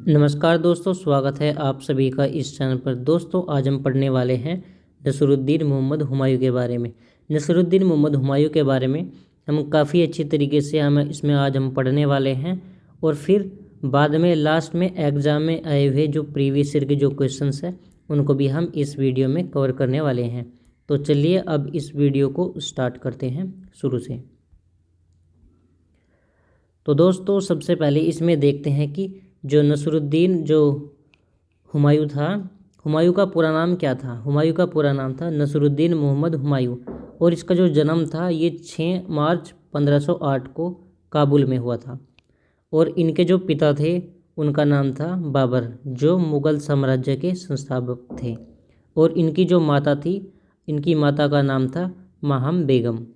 नमस्कार दोस्तों, स्वागत है आप सभी का इस चैनल पर। दोस्तों, आज हम पढ़ने वाले हैं नसरुद्दीन मोहम्मद हुमायूं के बारे में। नसरुद्दीन मोहम्मद हुमायूं के बारे में हम काफ़ी अच्छी तरीके से आज हम पढ़ने वाले हैं, और फिर बाद में लास्ट में एग्ज़ाम में आए हुए जो प्रीवियस ईयर के जो क्वेश्चंस हैं उनको भी हम इस वीडियो में कवर करने वाले हैं। तो चलिए अब इस वीडियो को स्टार्ट करते हैं शुरू से। तो दोस्तों, सबसे पहले इसमें देखते हैं कि जो नसरुद्दीन जो हुमायूं था, हुमायूं का पूरा नाम क्या था। हुमायूं का पूरा नाम था नसरुद्दीन मोहम्मद हुमायूं, और इसका जो जन्म था ये 6 मार्च 1508 को काबुल में हुआ था। और इनके जो पिता थे उनका नाम था बाबर, जो मुग़ल साम्राज्य के संस्थापक थे। और इनकी जो माता थी, इनकी माता का नाम था माहम बेगम।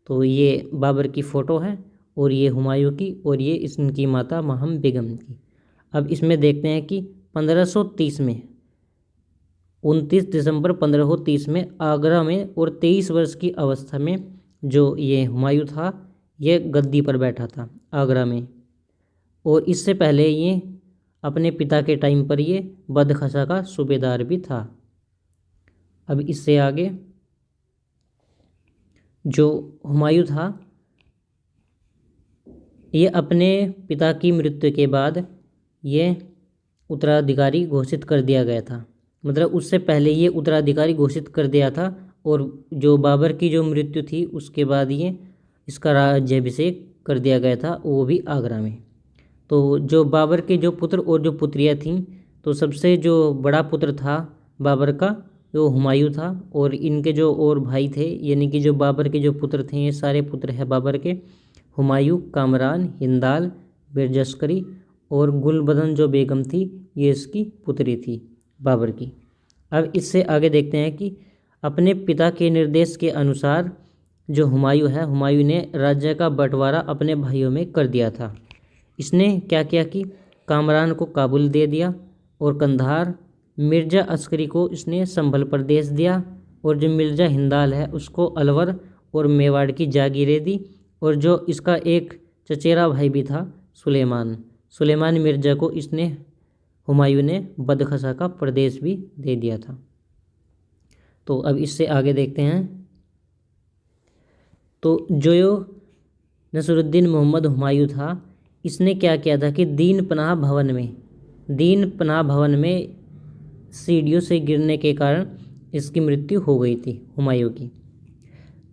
तो ये बाबर की फ़ोटो है, और ये हुमायूं की, और ये इनकी माता माहम बेगम की। अब इसमें देखते हैं कि 1530 में 29 दिसंबर 1530 में आगरा में और 23 वर्ष की अवस्था में जो ये हुमायूं था ये गद्दी पर बैठा था आगरा में। और इससे पहले ये अपने पिता के टाइम पर ये बदखशा का सूबेदार भी था। अब इससे आगे जो हुमायूं था ये अपने पिता की मृत्यु के बाद ये उत्तराधिकारी घोषित कर दिया गया था। मतलब उससे पहले ये उत्तराधिकारी घोषित कर दिया था, और जो बाबर की जो मृत्यु थी उसके बाद ये इसका राज्याभिषेक कर दिया गया था, वो भी आगरा में। तो जो बाबर के जो पुत्र और जो पुत्रियाँ थीं, तो सबसे जो बड़ा पुत्र था बाबर का जो हुमायूं था, और इनके जो और भाई थे, यानी कि जो बाबर के जो पुत्र थे, ये सारे पुत्र हैं बाबर के। हुमायूं, कामरान, हिंदाल, बिरजस्करी और गुलबदन जो बेगम थी ये इसकी पुत्री थी बाबर की। अब इससे आगे देखते हैं कि अपने पिता के निर्देश के अनुसार जो हुमायूं है, हुमायूं ने राज्य का बंटवारा अपने भाइयों में कर दिया था। इसने क्या किया कि कामरान को काबुल दे दिया और कंधार, मिर्ज़ा अस्करी को इसने संभल प्रदेश दिया, और जो मिर्ज़ा हिंदाल है उसको अलवर और मेवाड़ की जागीरें दी। और जो इसका एक चचेरा भाई भी था सुलेमान मिर्ज़ा को इसने हुमायूं ने बदखशा का प्रदेश भी दे दिया था। तो अब इससे आगे देखते हैं। तो जो नसरुद्दीन मोहम्मद हुमायूं था, इसने क्या किया था कि दीन पनाह भवन में सीढ़ियों से गिरने के कारण इसकी मृत्यु हो गई थी हुमायूं की।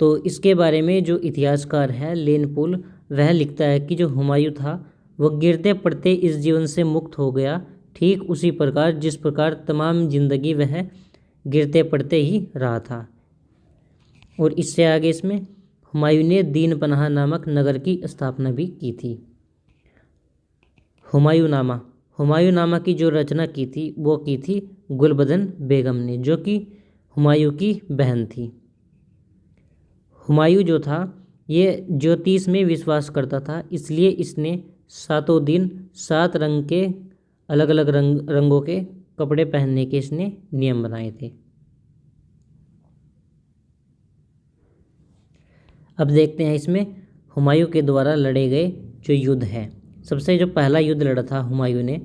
तो इसके बारे में जो इतिहासकार है लेनपुल, वह लिखता है कि जो हुमायूं था वह गिरते पड़ते इस जीवन से मुक्त हो गया, ठीक उसी प्रकार जिस प्रकार तमाम जिंदगी वह गिरते पड़ते ही रहा था। और इससे आगे इसमें हुमायूं ने दीन पनाह नामक नगर की स्थापना भी की थी। हुमायूं नामा की जो रचना की थी वो की थी गुलबदन बेगम ने, जो कि हुमायूं की बहन थी। हुमायूं जो था ये ज्योतिष में विश्वास करता था, इसलिए इसने 7 दिन 7 रंग के अलग अलग रंगों के कपड़े पहनने के इसने नियम बनाए थे। अब देखते हैं इसमें हुमायूं के द्वारा लड़े गए जो युद्ध है। सबसे जो पहला युद्ध लड़ा था हुमायूं ने,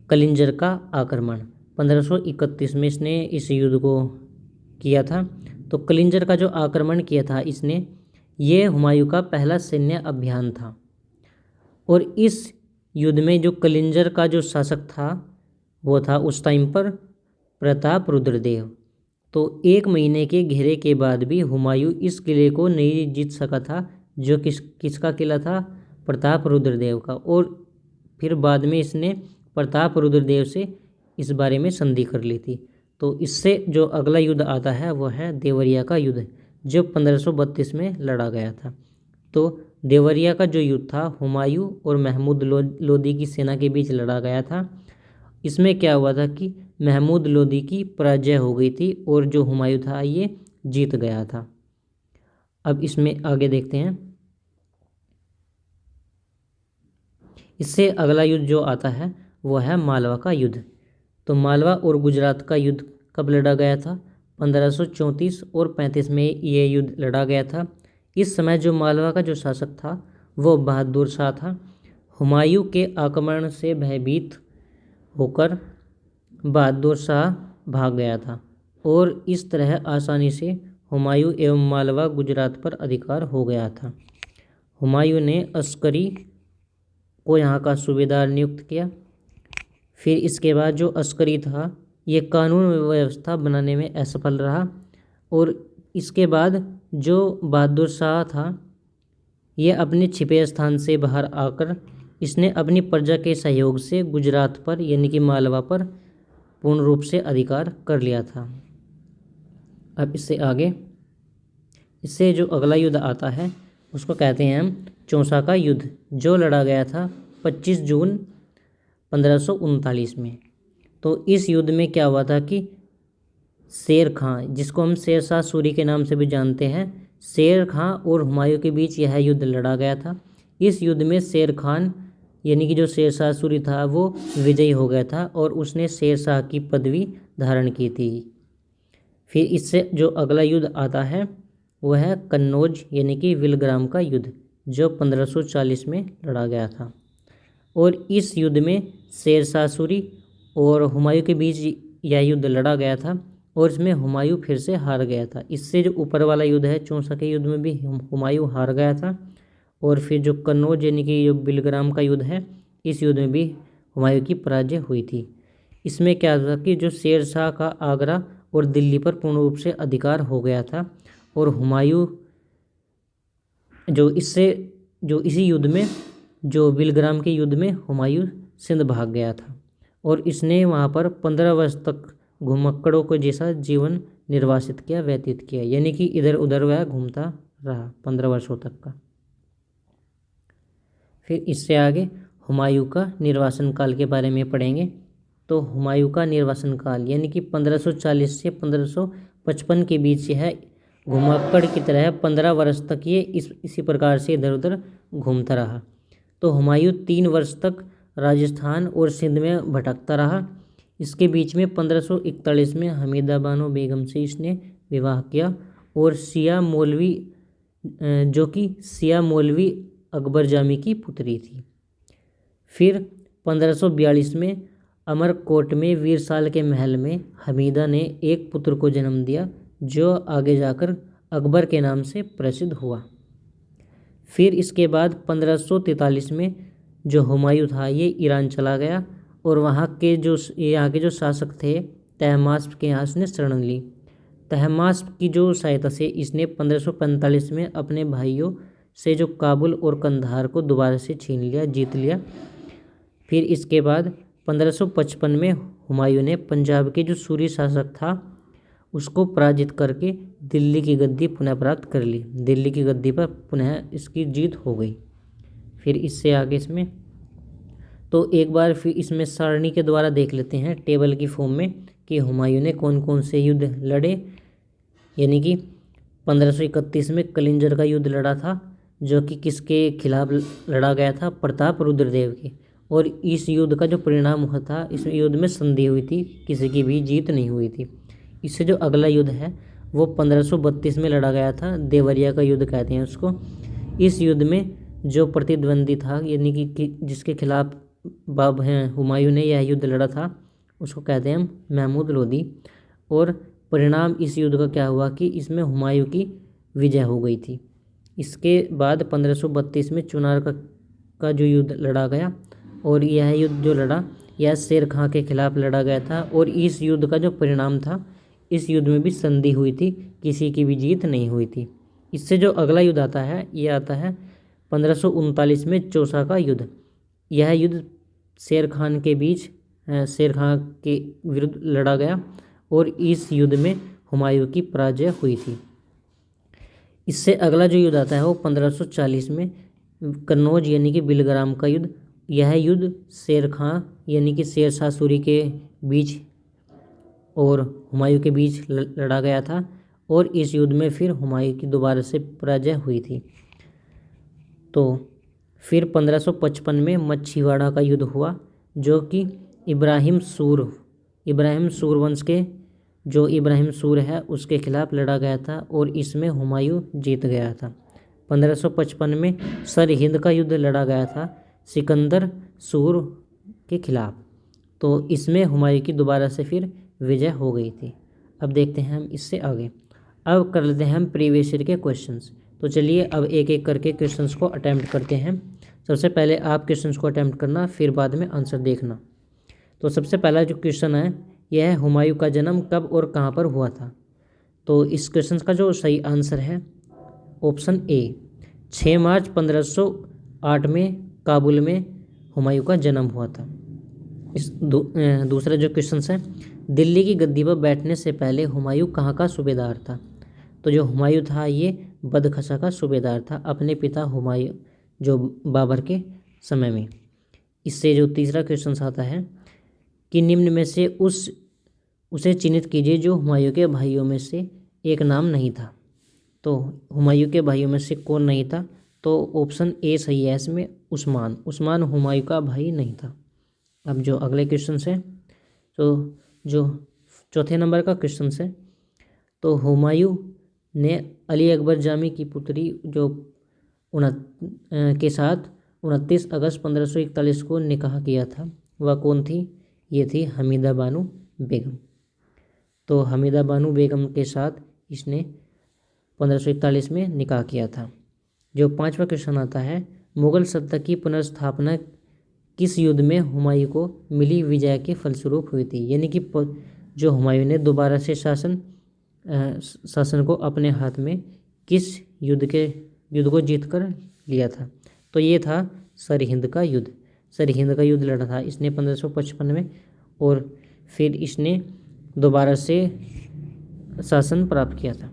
कलिंजर का आक्रमण, 1531 में इसने इस युद्ध को किया था। तो कलिंजर का जो आक्रमण किया था इसने, ये हुमायूं का पहला सैन्य अभियान था। और इस युद्ध में जो कलिंजर का जो शासक था वो था उस टाइम पर प्रताप रुद्रदेव। तो 1 महीने के घेरे के बाद भी हुमायूं इस किले को नहीं जीत सका था, जो किसका किला था, प्रताप रुद्रदेव का। और फिर बाद में इसने प्रताप रुद्रदेव से इस बारे में संधि कर ली थी। तो इससे जो अगला युद्ध आता है वो है देवरिया का युद्ध, जो 1532 में लड़ा गया था। तो देवरिया का जो युद्ध था हुमायूं और महमूद लोदी की सेना के बीच लड़ा गया था। इसमें क्या हुआ था कि महमूद लोदी की पराजय हो गई थी, और जो हुमायूं था ये जीत गया था। अब इसमें आगे देखते हैं। इससे अगला युद्ध जो आता है वो है मालवा का युद्ध। तो मालवा और गुजरात का युद्ध कब लड़ा गया था, 1534 और 35 में ये युद्ध लड़ा गया था। इस समय जो मालवा का जो शासक था वो बहादुर शाह था। हुमायूं के आक्रमण से भयभीत होकर बहादुर शाह भाग गया था और इस तरह आसानी से हुमायूं एवं मालवा गुजरात पर अधिकार हो गया था। हुमायूं ने अस्करी को यहाँ का सूबेदार नियुक्त किया। फिर इसके बाद जो अस्करी था ये कानून व्यवस्था बनाने में असफल रहा और इसके बाद जो बहादुर शाह था ये अपने छिपे स्थान से बाहर आकर इसने अपनी प्रजा के सहयोग से गुजरात पर यानी कि मालवा पर पूर्ण रूप से अधिकार कर लिया था। अब इससे आगे इससे जो अगला युद्ध आता है उसको कहते हैं हम चौसा का युद्ध, जो लड़ा गया था 25 जून 1539 में। तो इस युद्ध में क्या हुआ था कि शेर खां, जिसको हम शेर शाह सूरी के नाम से भी जानते हैं, शेर खां और हुमायूं के बीच यह युद्ध लड़ा गया था। इस युद्ध में शेर खान यानी कि जो शेर शाह सूरी था वो विजयी हो गया था और उसने शेर शाह की पदवी धारण की थी। फिर इससे जो अगला युद्ध आता है वह है कन्नौज यानी कि विलग्राम का युद्ध, जो 1540 में लड़ा गया था। और इस युद्ध में शेर शाह सूरी और हुमायूं के बीच यह युद्ध लड़ा गया था और इसमें हुमायूं फिर से हार गया था। इससे जो ऊपर वाला युद्ध है चौसा के युद्ध में भी हुमायूं हार गया था और फिर जो कन्नौज यानी कि जो बिलग्राम का युद्ध है इस युद्ध में भी हुमायूं की पराजय हुई थी। इसमें क्या था कि जो शेर शाह का आगरा और दिल्ली पर पूर्ण रूप से अधिकार हो गया था और हुमायूं जो इसी युद्ध में जो बिलग्राम के युद्ध में हुमायूं सिंध भाग गया था और इसने वहाँ पर 15 वर्ष तक घुमक्कड़ों को जैसा जीवन निर्वासित किया, व्यतीत किया, यानी कि इधर उधर वह घूमता रहा 15 वर्षों तक का। फिर इससे आगे हुमायूं का निर्वासन काल के बारे में पढ़ेंगे। तो हुमायूं का निर्वासन काल यानी कि 1540 से 1555 के बीच यह घुमक्कड़ की तरह 15 वर्ष तक ये इसी प्रकार से इधर उधर घूमता रहा। तो हुमायूं 3 वर्ष तक राजस्थान और सिंध में भटकता रहा। इसके बीच में 1541 में हमीदा बानो बेगम से इसने विवाह किया और सिया मौलवी अकबर जामी की पुत्री थी। फिर 1542 में अमरकोट में वीरसाल के महल में हमीदा ने एक पुत्र को जन्म दिया जो आगे जाकर अकबर के नाम से प्रसिद्ध हुआ। फिर इसके बाद 1543 में जो हुमायूं था ये ईरान चला गया और यहाँ के जो शासक थे तहमास्प के यहाँ इसने शरण ली। तहमास्प की जो सहायता से इसने 1545 में अपने भाइयों से जो काबुल और कंधार को दोबारा से जीत लिया। फिर इसके बाद 1555 में हुमायूं ने पंजाब के जो सूरी शासक था उसको पराजित करके दिल्ली की गद्दी पुनः प्राप्त कर ली। दिल्ली की गद्दी पर पुनः इसकी जीत हो गई। फिर इससे आगे इसमें तो एक बार फिर इसमें सारणी के द्वारा देख लेते हैं टेबल की फॉर्म में कि हुमायूं ने कौन कौन से युद्ध लड़े। यानी कि 1531 में कलिंजर का युद्ध लड़ा था जो कि किसके खिलाफ लड़ा गया था, प्रताप रुद्रदेव के। और इस युद्ध का जो परिणाम हुआ था इस युद्ध में संधि हुई थी, किसी की भी जीत नहीं हुई थी। इससे जो अगला युद्ध है वो 1532 में लड़ा गया था, देवरिया का युद्ध कहते हैं उसको। इस युद्ध में जो प्रतिद्वंदी था यानी कि जिसके खिलाफ हुमायूं ने यह युद्ध लड़ा था उसको कहते हैं महमूद लोदी। और परिणाम इस युद्ध का क्या हुआ कि इसमें हुमायूं की विजय हो गई थी। इसके बाद 1532 में चुनार का जो युद्ध लड़ा गया और यह युद्ध जो लड़ा यह शेर खां के खिलाफ लड़ा गया था। और इस युद्ध का जो परिणाम था इस युद्ध में भी संधि हुई थी, किसी की भी जीत नहीं हुई थी। इससे जो अगला युद्ध आता है ये आता है 1539 में चौसा का युद्ध। यह युद्ध शेर खां के विरुद्ध लड़ा गया और इस युद्ध में हुमायूं की पराजय हुई थी। इससे अगला जो युद्ध आता है वो 1540 में कन्नौज यानी कि बिलग्राम का युद्ध। यह युद्ध शेर खां यानी कि शेर शाह सूरी के बीच और हुमायूं के बीच लड़ा गया था और इस युद्ध में फिर हुमायूं की दोबारा से पराजय हुई थी। तो फिर 1555 में मच्छीवाड़ा का युद्ध हुआ जो कि इब्राहिम सूर वंश के जो इब्राहिम सूर है उसके खिलाफ लड़ा गया था और इसमें हुमायूं जीत गया था। 1555 में सर हिंद का युद्ध लड़ा गया था सिकंदर सूर के खिलाफ। तो इसमें हुमायूं की दोबारा से फिर विजय हो गई थी। अब देखते हैं हम इससे आगे। अब कर लेते हैं हम प्रीवियस ईयर के क्वेश्चंस। तो चलिए अब एक एक करके क्वेश्चंस को अटेम्प्ट करते हैं। सबसे पहले आप क्वेश्चंस को अटेम्प्ट करना, फिर बाद में आंसर देखना। तो सबसे पहला जो क्वेश्चन है यह है, हुमायूं का जन्म कब और कहाँ पर हुआ था। तो इस क्वेश्चन का जो सही आंसर है ऑप्शन ए, 6 मार्च 1508 में काबुल में हुमायूं का जन्म हुआ था। दूसरा जो क्वेश्चन है, दिल्ली की गद्दी पर बैठने से पहले हुमायूं कहाँ का सूबेदार था। तो जो हुमायूं था ये बदखशा का सूबेदार था अपने पिता हुमायूं जो बाबर के समय में। इससे जो तीसरा क्वेश्चन आता है कि निम्न में से उसे चिन्हित कीजिए जो हुमायूं के भाइयों में से एक नाम नहीं था। तो हुमायूं के भाइयों में से कौन नहीं था, तो ऑप्शन ए सही है इसमें, उस्मान हुमायूं का भाई नहीं था। अब जो अगले क्वेश्चन है, तो जो चौथे नंबर का क्वेश्चन है, तो हुमायूं ने अली अकबर जामी की पुत्री जो के साथ 29 अगस्त 1541 को निकाह किया था, वह कौन थी। ये थी हमीदा बानो बेगम। तो हमीदा बानो बेगम के साथ इसने 1541 में निकाह किया था। जो पांचवा क्वेश्चन आता है, मुगल सत्ता की पुनर्स्थापना किस युद्ध में हुमायूं को मिली विजय के फलस्वरूप हुई थी। यानी कि जो हुमायूं ने दोबारा से शासन को अपने हाथ में किस युद्ध को जीत कर लिया था। तो ये था सरहिंद का युद्ध। सरहिंद का युद्ध लड़ा था इसने 1555 में, और फिर इसने दोबारा से शासन प्राप्त किया था।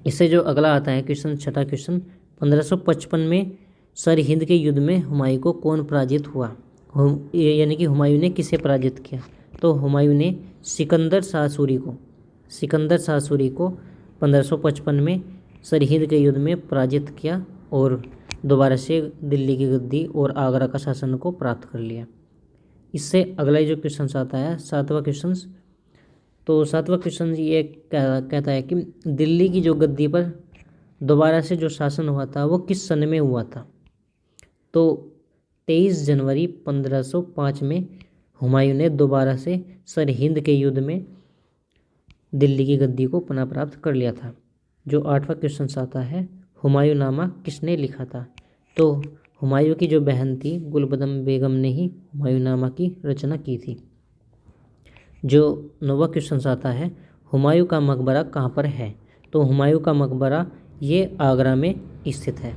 इससे जो अगला आता है क्वेश्चन, छठा क्वेश्चन, 1555 में सरहिंद के युद्ध में हुमायूं को कौन पराजित हुआ। यानी कि हुमायूं ने किसे पराजित किया। तो हुमायूं ने सिकंदर शाह सूरी को 1555 में सरहिंद के युद्ध में पराजित किया और दोबारा से दिल्ली की गद्दी और आगरा का शासन को प्राप्त कर लिया। इससे अगला जो क्वेश्चन आता है सातवां क्वेश्चन, तो सातवां क्वेश्चन ये कहता है कि दिल्ली की जो गद्दी पर दोबारा से जो शासन हुआ था वो किस सन में हुआ था। तो 23 जनवरी 1505 में हुमायूं ने दोबारा से सरहिंद के युद्ध में दिल्ली की गद्दी को पुनः प्राप्त कर लिया था। जो आठवां क्वेश्चन आता है, हुमायूं नामा किसने लिखा था। तो हुमायूं की जो बहन थी गुलबदम बेगम ने ही हुमायूं नामा की रचना की थी। जो नौवां क्वेश्चन आता है, हुमायूं का मकबरा कहाँ पर है। तो हुमायूं का मकबरा ये आगरा में स्थित है।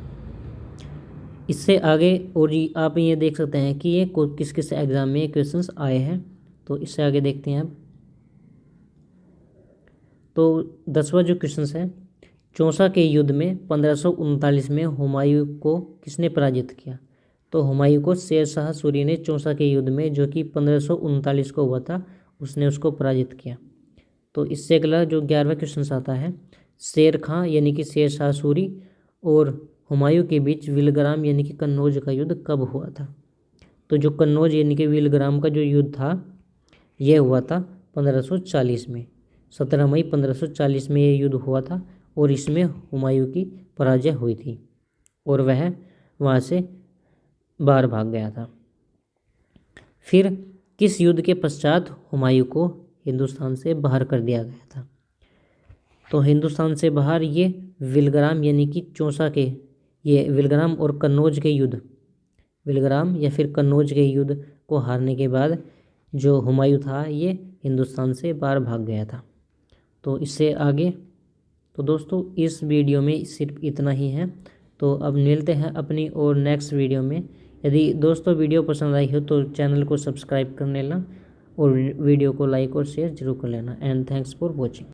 इससे आगे और आप ये देख सकते हैं कि ये किस किस एग्जाम में क्वेश्चंस आए हैं। तो इससे आगे देखते हैं अब। तो 10वां जो क्वेश्चन है, चौसा के युद्ध में 1539 में हुमायूं को किसने पराजित किया। तो हुमायूं को शेर शाह सूरी ने चौसा के युद्ध में, जो कि 1539 को हुआ था, उसने उसको पराजित किया। तो इससे अगला जो 11वां क्वेश्चन आता है, शेर खां यानी कि शेर शाह सूरी और हुमायूं के बीच विलग्राम यानी कि कन्नौज का युद्ध कब हुआ था। तो जो कन्नौज यानी कि विलग्राम का जो युद्ध था यह हुआ था 1540 में। 17 मई 1540 में ये युद्ध हुआ था और इसमें हुमायूं की पराजय हुई थी और वह वहाँ से बाहर भाग गया था। फिर किस युद्ध के पश्चात हुमायूं को हिंदुस्तान से बाहर कर दिया गया था। तो हिंदुस्तान से बाहर ये विलग्राम यानी कि चौसा के, ये विलग्राम और कन्नौज के युद्ध, विलग्राम या फिर कन्नौज के युद्ध को हारने के बाद जो हुमायूं था ये हिंदुस्तान से बाहर भाग गया था। तो इससे आगे, तो दोस्तों इस वीडियो में सिर्फ इतना ही है। तो अब मिलते हैं अपनी और नेक्स्ट वीडियो में। यदि दोस्तों वीडियो पसंद आई हो तो चैनल को सब्सक्राइब कर लेना और वीडियो को लाइक और शेयर जरूर कर लेना। And thanks for watching.